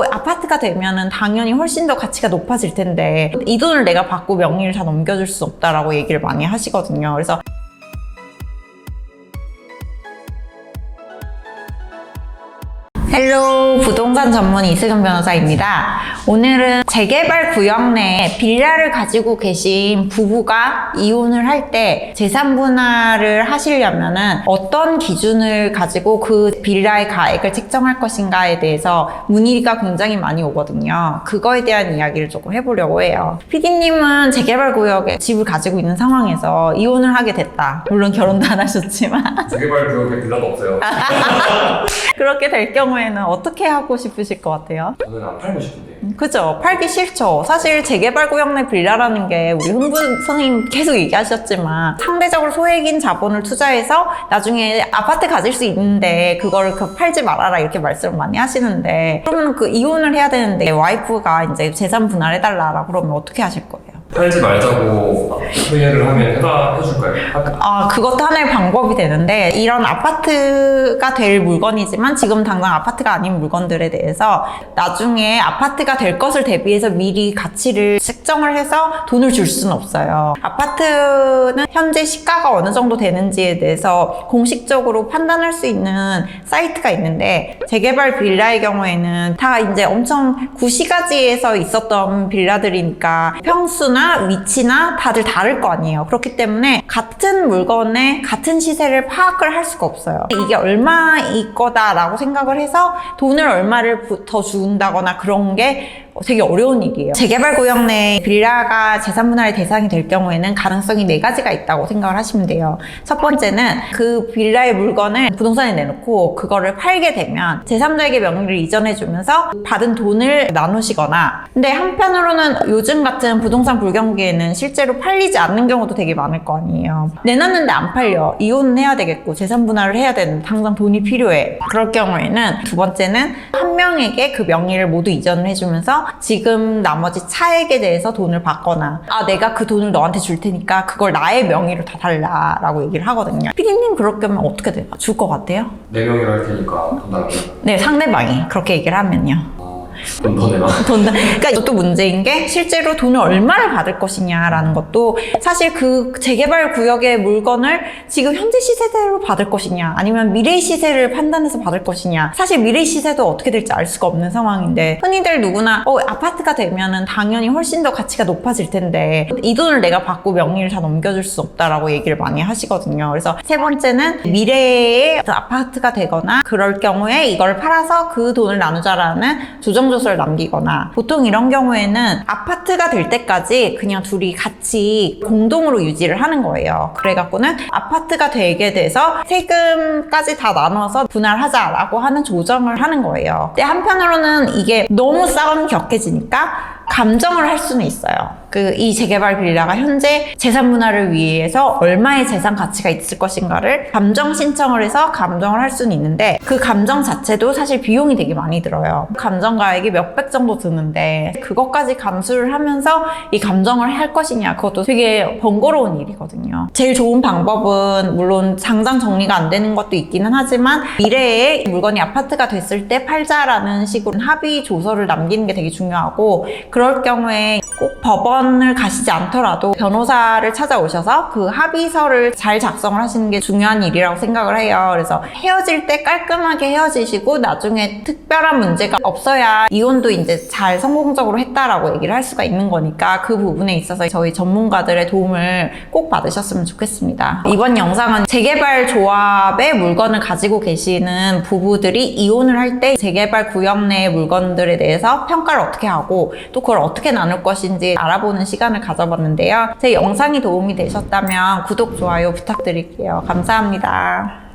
아파트가 되면은 당연히 훨씬 더 가치가 높아질 텐데 이 돈을 내가 받고 명의를 다 넘겨줄 수 없다라고 얘기를 많이 하시거든요. 그래서 헬로, 부동산 전문 이수경 변호사입니다. 오늘은 재개발 구역 내에 빌라를 가지고 계신 부부가 이혼을 할 때 재산 분할을 하시려면은 어떤 기준을 가지고 그 빌라의 가액을 책정할 것인가에 대해서 문의가 굉장히 많이 오거든요. 그거에 대한 이야기를 조금 해보려고 해요. PD님은 재개발 구역에 집을 가지고 있는 상황에서 이혼을 하게 됐다. 물론 결혼도 안 하셨지만 재개발 구역에 빌라도 없어요. 그렇게 될 경우에는 어떻게 하고 싶으실 것 같아요? 저는 안 팔고 싶은데. 그죠? 팔기 싫죠. 사실 재개발 구역 내 빌라라는 게 우리 흥부 선생님 계속 얘기하셨지만 상대적으로 소액인 자본을 투자해서 나중에 아파트 가질 수 있는데 그거를 팔지 말아라 이렇게 말씀을 많이 하시는데 그러면 그 이혼을 해야 되는데 와이프가 이제 재산 분할해달라 그러면 어떻게 하실 거예요? 팔지 말자고 회의를 하면 해줄까요? 그것도 하나의 방법이 되는데 이런 아파트가 될 물건이지만 지금 당장 아파트가 아닌 물건들에 대해서 나중에 아파트가 될 것을 대비해서 미리 가치를 책정을 해서 돈을 줄 수는 없어요. 아파트는 현재 시가가 어느 정도 되는지에 대해서 공식적으로 판단할 수 있는 사이트가 있는데 재개발 빌라의 경우에는 다 이제 엄청 구시가지에서 있었던 빌라들이니까 평수나 위치나 다들 다를 거 아니에요. 그렇기 때문에 같은 물건의 같은 시세를 파악을 할 수가 없어요. 이게 얼마일 거다라고 생각을 해서 돈을 얼마를 더 준다거나 그런 게 되게 어려운 일이에요. 재개발 구역 내 빌라가 재산 분할의 대상이 될 경우에는 가능성이 4가지가 있다고 생각을 하시면 돼요. 첫 번째는 그 빌라의 물건을 부동산에 내놓고 그거를 팔게 되면 제3자에게 명의를 이전해주면서 받은 돈을 나누시거나, 근데 한편으로는 요즘 같은 부동산 불경기에는 실제로 팔리지 않는 경우도 되게 많을 거 아니에요. 내놨는데 안 팔려. 이혼은 해야 되겠고 재산 분할을 해야 되는데 당장 돈이 필요해. 그럴 경우에는 두 번째는 한 명에게 그 명의를 모두 이전을 해주면서 지금 나머지 차액에 대해서 돈을 받거나 내가 그 돈을 너한테 줄 테니까 그걸 나의 명의로 다 달라 라고 얘기를 하거든요. 피디님 그렇게 하면 어떻게 돼요? 줄 것 같아요? 내 명의로 할 테니까 돈 달라고? 네, 상대방이 그렇게 얘기를 하면요. 돈 더 내놔? 그러니까 이것도 문제인 게 실제로 돈을 얼마를 받을 것이냐라는 것도 사실 그 재개발 구역의 물건을 지금 현재 시세대로 받을 것이냐 아니면 미래 시세를 판단해서 받을 것이냐, 사실 미래 시세도 어떻게 될지 알 수가 없는 상황인데 흔히들 누구나 아파트가 되면은 당연히 훨씬 더 가치가 높아질 텐데 이 돈을 내가 받고 명의를 다 넘겨줄 수 없다라고 얘기를 많이 하시거든요. 그래서 세 번째는 미래에 아파트가 되거나 그럴 경우에 이걸 팔아서 그 돈을 나누자라는 조정조서를 남기거나, 보통 이런 경우에는 아파트가 될 때까지 그냥 둘이 같이 공동으로 유지를 하는 거예요. 그래갖고는 아파트가 되게 돼서 세금까지 다 나눠서 분할하자라고 하는 조정을 하는 거예요. 근데 한편으로는 이게 너무 싸움이 격해지니까 감정을 할 수는 있어요. 이 재개발 빌라가 현재 재산 분할을 위해서 얼마의 재산 가치가 있을 것인가를 감정 신청을 해서 감정을 할 수는 있는데 그 감정 자체도 사실 비용이 되게 많이 들어요. 감정 가액이 몇백 정도 드는데 그것까지 감수를 하면서 이 감정을 할 것이냐, 그것도 되게 번거로운 일이거든요. 제일 좋은 방법은 물론 당장 정리가 안 되는 것도 있기는 하지만 미래에 물건이 아파트가 됐을 때 팔자라는 식으로 합의 조서를 남기는 게 되게 중요하고, 그럴 경우에 꼭 법원을 가시지 않더라도 변호사를 찾아오셔서 그 합의서를 잘 작성을 하시는 게 중요한 일이라고 생각을 해요. 그래서 헤어질 때 깔끔하게 헤어지시고 나중에 특별한 문제가 없어야 이혼도 이제 잘 성공적으로 했다라고 얘기를 할 수가 있는 거니까 그 부분에 있어서 저희 전문가들의 도움을 꼭 받으셨으면 좋겠습니다. 이번 영상은 재개발 조합의 물건을 가지고 계시는 부부들이 이혼을 할 때 재개발 구역 내의 물건들에 대해서 평가를 어떻게 하고 또 그걸 어떻게 나눌 것인지 알아보는 시간을 가져봤는데요. 제 영상이 도움이 되셨다면 구독, 좋아요 부탁드릴게요. 감사합니다.